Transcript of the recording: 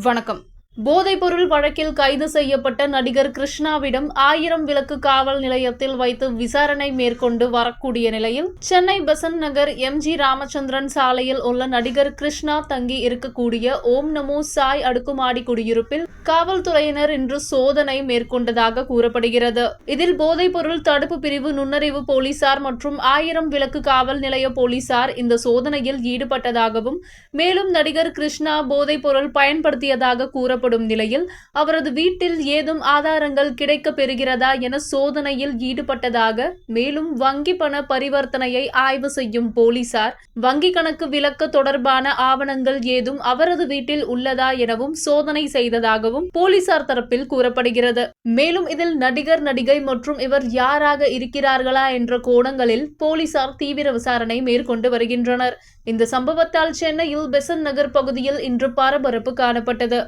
வணக்கம். போதைப்பொருள் வழக்கில் கைது செய்யப்பட்ட நடிகர் கிருஷ்ணாவிடம் 1000 விளக்கு காவல் நிலையத்தில் வைத்து விசாரணை மேற்கொண்டு வரக்கூடிய நிலையில் சென்னை பெசன்ட் நகர் எம்.ஜி. ராமச்சந்திரன் சாலையில் உள்ள நடிகர் கிருஷ்ணா தங்கி இருக்கக்கூடிய ஓம் நமோ சாய் அடுக்குமாடி குடியிருப்பில் காவல்துறையினர் இன்று சோதனை மேற்கொண்டதாக கூறப்படுகிறது. இதில் போதைப்பொருள் தடுப்பு பிரிவு நுண்ணறிவு போலீசார் மற்றும் 1000 விளக்கு காவல் நிலைய போலீசார் இந்த சோதனையில் ஈடுபட்டதாகவும், மேலும் நடிகர் கிருஷ்ணா போதைப்பொருள் பயன்படுத்தியதாக கூறப்படும் நிலையில் அவரது வீட்டில் ஏதும் ஆதாரங்கள் கிடைக்க பெறுகிறதா என சோதனையில் ஈடுபட்டதாக, மேலும் வங்கி பண பரிவர்த்தனையை ஆய்வு செய்யும் போலீசார் வங்கி கணக்கு விலக்கு தொடர்பான ஆவணங்கள் ஏதும் அவரது வீட்டில் உள்ளதா எனவும் சோதனை செய்ததாகவும் போலீசார் தரப்பில் கூறப்படுகிறது. மேலும் இதில் நடிகர், நடிகை மற்றும் இவர் யாராக இருக்கிறார்களா என்ற கோணங்களில் போலீசார் தீவிர விசாரணை மேற்கொண்டு வருகின்றனர். இந்த சம்பவத்தால் சென்னையில் பெசன்ட் நகர் பகுதியில் இன்று பரபரப்பு காணப்பட்டது.